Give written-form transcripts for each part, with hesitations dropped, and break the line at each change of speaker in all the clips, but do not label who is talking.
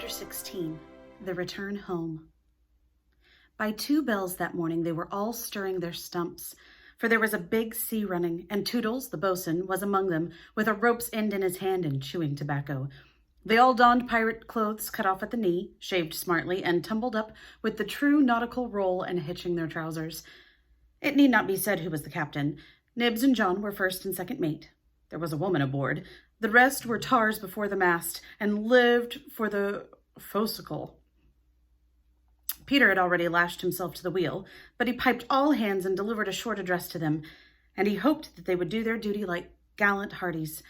Chapter 16, The Return Home. By 2 bells that morning they were all stirring their stumps, for there was a big sea running, and Toodles, the boatswain, was among them, with a rope's end in his hand and chewing tobacco. They all donned pirate clothes cut off at the knee, shaved smartly, and tumbled up with the true nautical roll and hitching their trousers. It need not be said who was the captain. Nibs and John were first and second mate. There was a woman aboard. The rest were tars before the mast, and lived for the fo'c'sle. Peter had already lashed himself to the wheel, but he piped all hands and delivered a short address to them, and he hoped that they would do their duty like gallant hearties.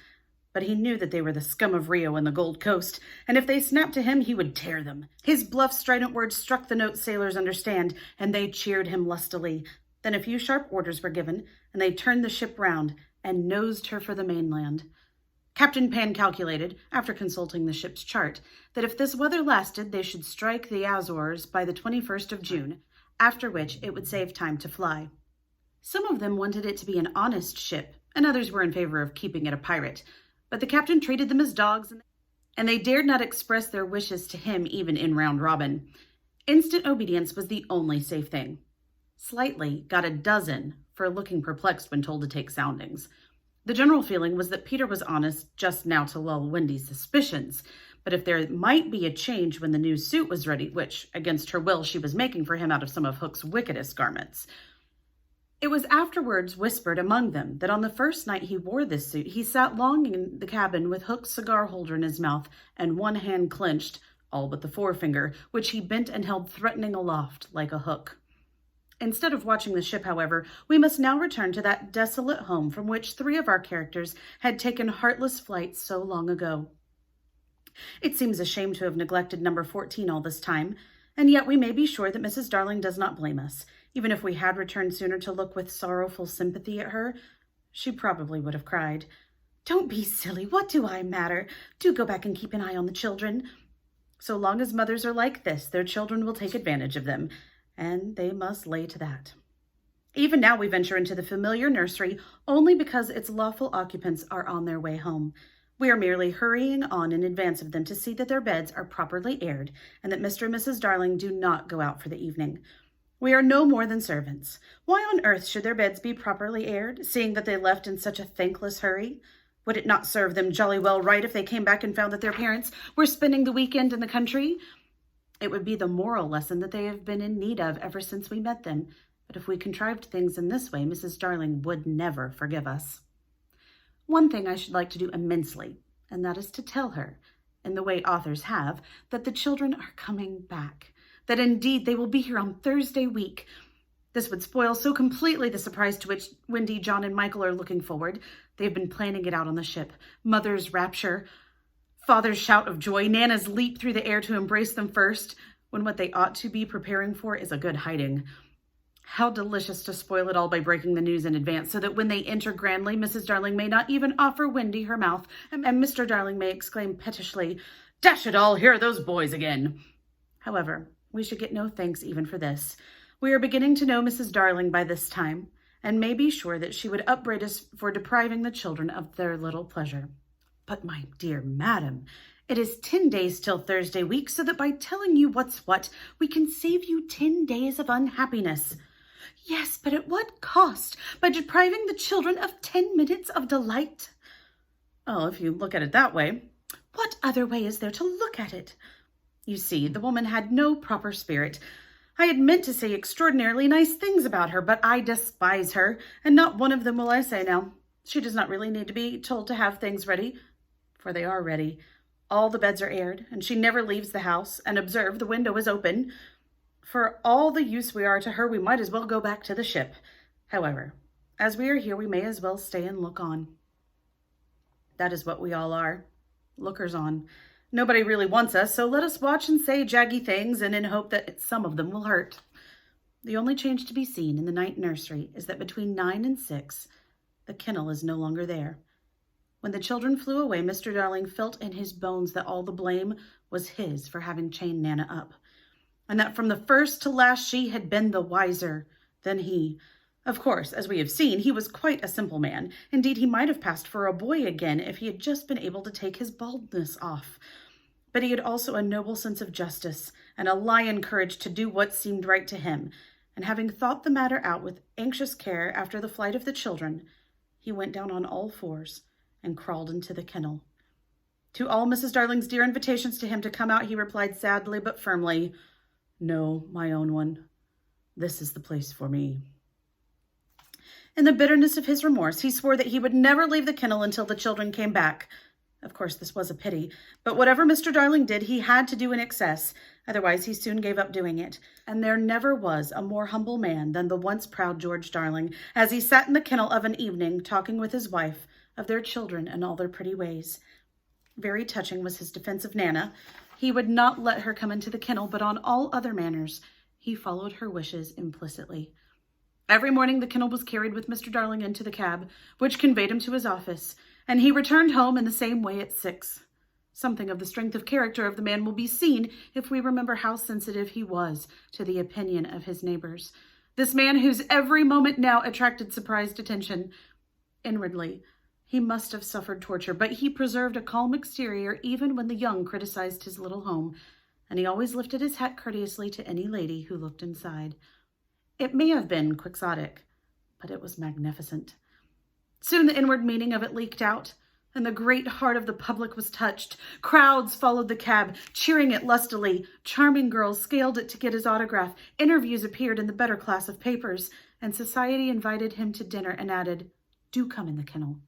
But he knew that they were the scum of Rio and the Gold Coast, and if they snapped to him, he would tear them. His bluff, strident words struck the note sailors understand, and they cheered him lustily. Then a few sharp orders were given, and they turned the ship round and nosed her for the mainland. Captain Pan calculated, after consulting the ship's chart, that if this weather lasted, they should strike the Azores by the 21st of June, after which it would save time to fly. Some of them wanted it to be an honest ship, and others were in favor of keeping it a pirate, but the captain treated them as dogs, and they dared not express their wishes to him even in round robin. Instant obedience was the only safe thing. Slightly got a dozen for looking perplexed when told to take soundings. The general feeling was that Peter was honest just now to lull Wendy's suspicions, but if there might be a change when the new suit was ready, which, against her will, she was making for him out of some of Hook's wickedest garments. It was afterwards whispered among them that on the first night he wore this suit, he sat long in the cabin with Hook's cigar holder in his mouth and one hand clenched, all but the forefinger, which he bent and held threatening aloft like a hook. Instead of watching the ship, however, we must now return to that desolate home from which 3 of our characters had taken heartless flight so long ago. It seems a shame to have neglected number 14 all this time, and yet we may be sure that Mrs. Darling does not blame us. Even if we had returned sooner to look with sorrowful sympathy at her, she probably would have cried, "Don't be silly, what do I matter? Do go back and keep an eye on the children." So long as mothers are like this, their children will take advantage of them, and they must lay to that. Even now we venture into the familiar nursery only because its lawful occupants are on their way home. We are merely hurrying on in advance of them to see that their beds are properly aired and that Mr. and Mrs. Darling do not go out for the evening. We are no more than servants. Why on earth should their beds be properly aired, seeing that they left in such a thankless hurry? Would it not serve them jolly well right if they came back and found that their parents were spending the weekend in the country? It would be the moral lesson that they have been in need of ever since we met them. But if we contrived things in this way, Mrs. Darling would never forgive us. One thing I should like to do immensely, and that is to tell her, in the way authors have, that the children are coming back, that indeed they will be here on Thursday week. This would spoil so completely the surprise to which Wendy, John, and Michael are looking forward. They have been planning it out on the ship. Mother's rapture, Father's shout of joy, Nana's leap through the air to embrace them first, when what they ought to be preparing for is a good hiding. How delicious to spoil it all by breaking the news in advance, so that when they enter grandly, Mrs. Darling may not even offer Wendy her mouth, and Mr. Darling may exclaim pettishly, "Dash it all, here are those boys again." However, we should get no thanks even for this. We are beginning to know Mrs. Darling by this time, and may be sure that she would upbraid us for depriving the children of their little pleasure. But my dear madam, it is 10 days till Thursday week, so that by telling you what's what, we can save you 10 days of unhappiness. Yes, but at what cost? By depriving the children of 10 minutes of delight? Oh, if you look at it that way. What other way is there to look at it? You see, the woman had no proper spirit. I had meant to say extraordinarily nice things about her, but I despise her, and not one of them will I say now. She does not really need to be told to have things ready, for they are ready. All the beds are aired, and she never leaves the house, and observe, the window is open. For all the use we are to her, we might as well go back to the ship. However, as we are here, we may as well stay and look on. That is what we all are, lookers on. Nobody really wants us, so let us watch and say jaggy things, and in hope that some of them will hurt. The only change to be seen in the night nursery is that between 9 and 6, the kennel is no longer there. When the children flew away, Mr. Darling felt in his bones that all the blame was his for having chained Nana up, and that from the first to last she had been the wiser than he. Of course, as we have seen, he was quite a simple man. Indeed, he might have passed for a boy again if he had just been able to take his baldness off. But he had also a noble sense of justice and a lion courage to do what seemed right to him. And having thought the matter out with anxious care after the flight of the children, he went down on all fours and crawled into the kennel. To all Mrs. Darling's dear invitations to him to come out, he replied sadly but firmly, "No, my own one, this is the place for me." In the bitterness of his remorse, he swore that he would never leave the kennel until the children came back. Of course, this was a pity, but whatever Mr. Darling did, he had to do in excess. Otherwise, he soon gave up doing it. And there never was a more humble man than the once proud George Darling, as he sat in the kennel of an evening, talking with his wife of their children and all their pretty ways. Very touching was his defense of Nana. He would not let her come into the kennel, but on all other matters, he followed her wishes implicitly. Every morning the kennel was carried with Mr. Darling into the cab, which conveyed him to his office, and he returned home in the same way at 6. Something of the strength of character of the man will be seen if we remember how sensitive he was to the opinion of his neighbors. This man whose every moment now attracted surprised attention. Inwardly, he must have suffered torture, but he preserved a calm exterior even when the young criticized his little home, and he always lifted his hat courteously to any lady who looked inside. It may have been quixotic, but it was magnificent. Soon the inward meaning of it leaked out, and the great heart of the public was touched. Crowds followed the cab, cheering it lustily. Charming girls scaled it to get his autograph. Interviews appeared in the better class of papers, and society invited him to dinner and added, "Do come in the kennel."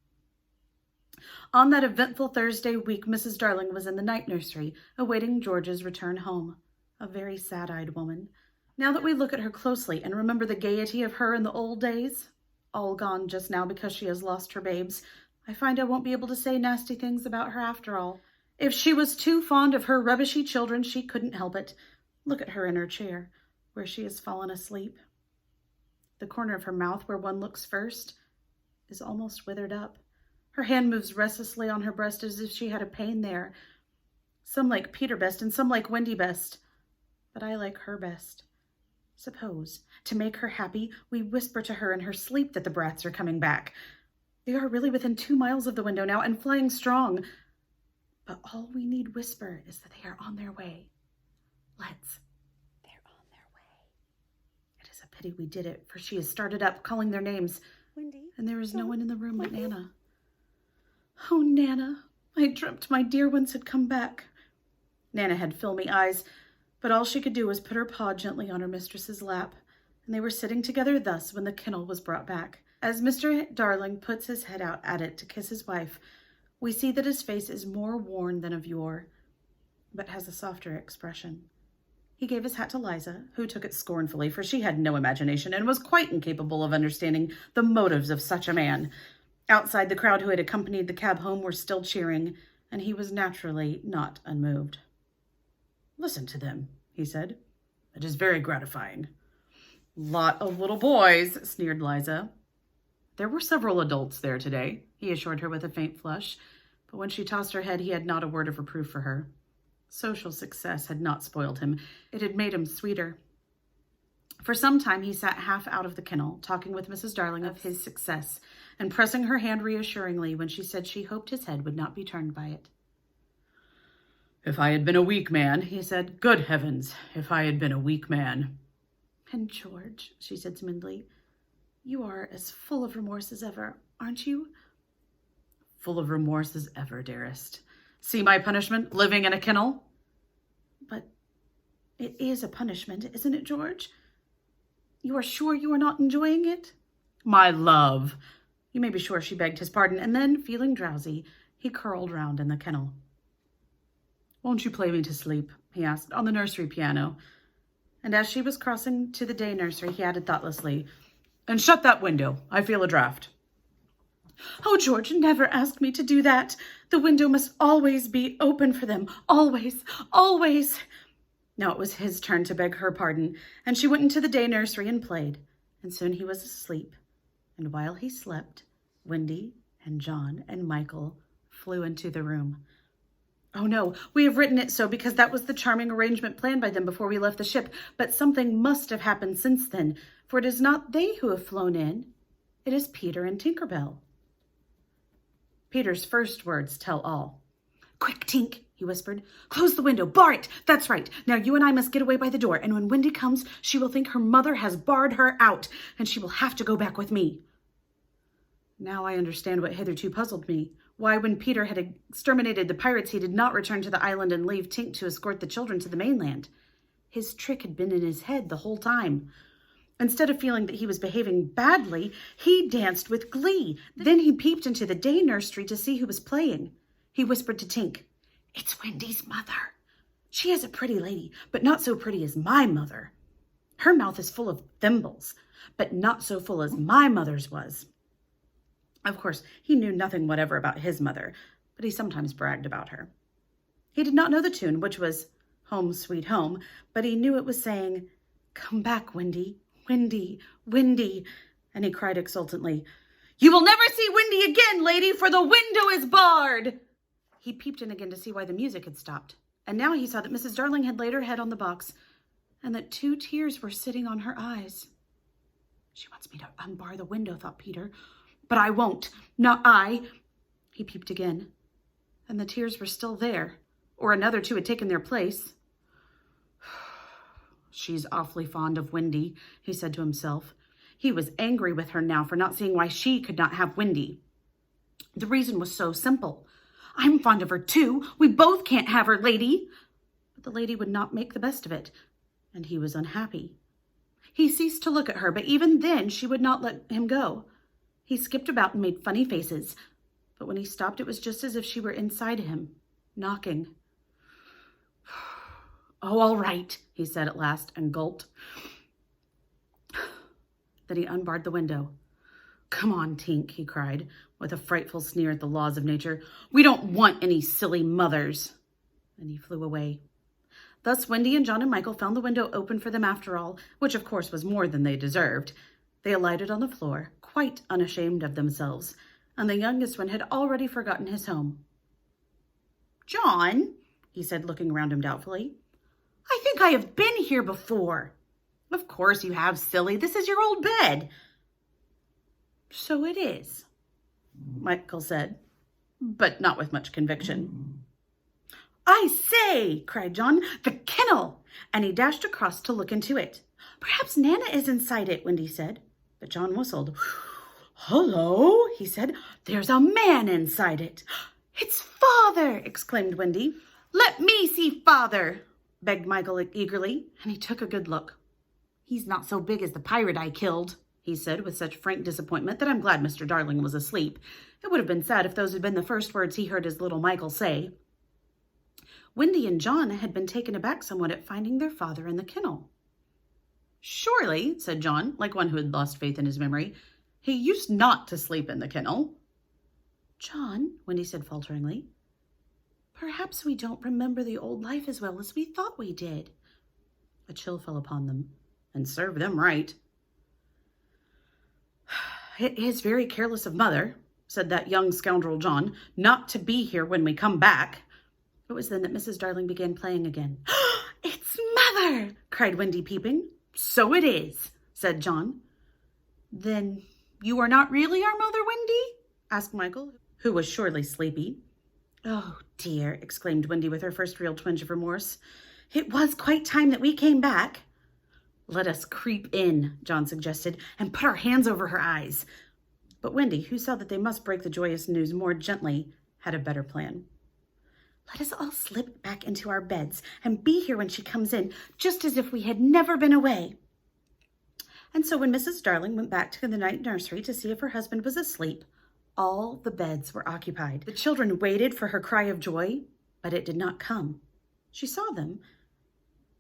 On that eventful Thursday week, Mrs. Darling was in the night nursery, awaiting George's return home. A very sad-eyed woman. Now that we look at her closely and remember the gaiety of her in the old days, all gone just now because she has lost her babes, I find I won't be able to say nasty things about her after all. If she was too fond of her rubbishy children, she couldn't help it. Look at her in her chair, where she has fallen asleep. The corner of her mouth, where one looks first, is almost withered up. Her hand moves restlessly on her breast as if she had a pain there. Some like Peter best and some like Wendy best, but I like her best. Suppose, to make her happy, we whisper to her in her sleep that the brats are coming back. They are really within 2 miles of the window now and flying strong. But all we need whisper is that they are on their way. Let's. They're on their way. It is a pity we did it, for she has started up, calling their names. Wendy. And there is no one in the room but Nana. Oh, Nana, I dreamt my dear ones had come back. Nana had filmy eyes, but all she could do was put her paw gently on her mistress's lap, and they were sitting together thus when the kennel was brought back. As Mr. Darling puts his head out at it to kiss his wife, we see that his face is more worn than of yore, but has a softer expression. He gave his hat to Liza, who took it scornfully, for she had no imagination and was quite incapable of understanding the motives of such a man. Outside, the crowd who had accompanied the cab home were still cheering, and he was naturally not unmoved. "Listen to them," he said. "It is very gratifying." "Lot of little boys," sneered Liza. "There were several adults there today," he assured her with a faint flush, but when she tossed her head, he had not a word of reproof for her. Social success had not spoiled him. It had made him sweeter. For some time he sat half out of the kennel, talking with Mrs. Darling of his success, and pressing her hand reassuringly when she said she hoped his head would not be turned by it. "If I had been a weak man," he said, "good heavens, if I had been a weak man." "And George," she said timidly, "you are as full of remorse as ever, aren't you?" "Full of remorse as ever, dearest. See my punishment, living in a kennel?" "But it is a punishment, isn't it, George? You are sure you are not enjoying it?" "My love!" You may be sure she begged his pardon, and then, feeling drowsy, he curled round in the kennel. "Won't you play me to sleep?" he asked, "on the nursery piano." And as she was crossing to the day nursery, he added thoughtlessly, "And shut that window. I feel a draught." "Oh, George, never ask me to do that. The window must always be open for them. Always, always." Now it was his turn to beg her pardon, and she went into the day nursery and played, and soon he was asleep. And while he slept, Wendy and John and Michael flew into the room. Oh no, we have written it so because that was the charming arrangement planned by them before we left the ship, but something must have happened since then, for it is not they who have flown in. It is Peter and Tinker Bell. Peter's first words tell all. "Quick, Tink," he whispered. "Close the window, bar it. That's right. Now you and I must get away by the door, and when Wendy comes, she will think her mother has barred her out, and she will have to go back with me." Now I understand what hitherto puzzled me. Why, when Peter had exterminated the pirates, he did not return to the island and leave Tink to escort the children to the mainland. His trick had been in his head the whole time. Instead of feeling that he was behaving badly, he danced with glee. Then he peeped into the day nursery to see who was playing. He whispered to Tink, "It's Wendy's mother. She is a pretty lady, but not so pretty as my mother. Her mouth is full of thimbles, but not so full as my mother's was." Of course, he knew nothing whatever about his mother, but he sometimes bragged about her. He did not know the tune, which was "Home, Sweet Home," but he knew it was saying, "Come back, Wendy, Wendy, Wendy," and he cried exultantly, "You will never see Wendy again, lady, for the window is barred." He peeped in again to see why the music had stopped, and now he saw that Mrs. Darling had laid her head on the box and that 2 tears were sitting on her eyes. "She wants me to unbar the window," thought Peter, "but I won't, not I." He peeped again, and the tears were still there, or another 2 had taken their place. "She's awfully fond of Wendy," he said to himself. He was angry with her now for not seeing why she could not have Wendy. The reason was so simple. "I'm fond of her too. We both can't have her, lady." But the lady would not make the best of it, and he was unhappy. He ceased to look at her, but even then she would not let him go. He skipped about and made funny faces, but when he stopped, it was just as if she were inside him, knocking. "Oh, all right," he said at last, and gulped. Then he unbarred the window. "Come on, Tink," he cried, with a frightful sneer at the laws of nature. "We don't want any silly mothers." And he flew away. Thus Wendy and John and Michael found the window open for them after all, which of course was more than they deserved. They alighted on the floor, quite unashamed of themselves, and the youngest one had already forgotten his home. "John," he said, looking around him doubtfully, "I think I have been here before." "Of course you have, silly. This is your old bed." "So it is," Michael said, but not with much conviction. "I say," cried John, "the kennel!" And he dashed across to look into it. "Perhaps Nana is inside it," Wendy said, but John whistled. "Hello," he said. "There's a man inside it." "It's Father!" exclaimed Wendy. "Let me see Father," begged Michael eagerly, and he took a good look. "He's not so big as the pirate I killed," he said with such frank disappointment that I'm glad Mr. Darling was asleep. It would have been sad if those had been the first words he heard his little Michael say. Wendy and John had been taken aback somewhat at finding their father in the kennel. "Surely," said John, like one who had lost faith in his memory, "he used not to sleep in the kennel." "John," Wendy said falteringly, "perhaps we don't remember the old life as well as we thought we did." A chill fell upon them, and served them right. "It is very careless of Mother," said that young scoundrel John, "not to be here when we come back." It was then that Mrs. Darling began playing again. "It's Mother!" cried Wendy, peeping. "So it is," said John. "Then you are not really our mother, Wendy?" asked Michael, who was surely sleepy. "Oh, dear," exclaimed Wendy with her first real twinge of remorse. "It was quite time that we came back." "Let us creep in," John suggested, "and put our hands over her eyes." But Wendy, who saw that they must break the joyous news more gently, had a better plan. "Let us all slip back into our beds and be here when she comes in, just as if we had never been away." And so when Mrs. Darling went back to the night nursery to see if her husband was asleep, all the beds were occupied. The children waited for her cry of joy, but it did not come. She saw them,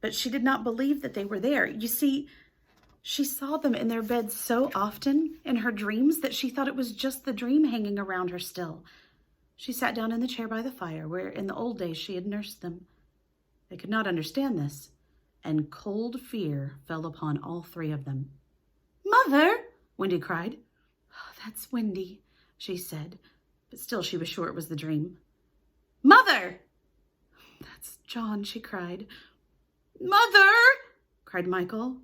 but she did not believe that they were there. You see, she saw them in their beds so often in her dreams that she thought it was just the dream hanging around her still. She sat down in the chair by the fire where in the old days she had nursed them. They could not understand this, and cold fear fell upon all 3 of them. "Mother!" Wendy cried. "Oh, that's Wendy," she said, but still she was sure it was the dream. "Mother!" "That's John," she cried. "Mother!" cried Michael.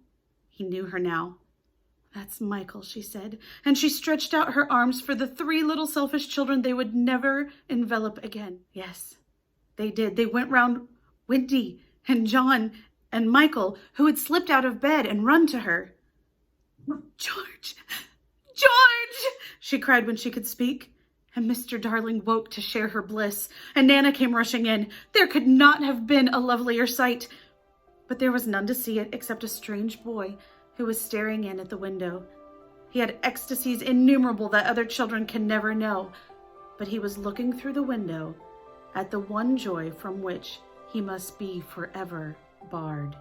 He knew her now. "That's Michael," she said, and she stretched out her arms for the 3 little selfish children they would never envelop again. Yes, They did. They went round Wendy and John and Michael, who had slipped out of bed and run to her. "George! George!" she cried when she could speak. And Mr. Darling woke to share her bliss, and Nana came rushing in. There could not have been a lovelier sight, but there was none to see it except a strange boy who was staring in at the window. He had ecstasies innumerable that other children can never know, but he was looking through the window at the one joy from which he must be forever barred.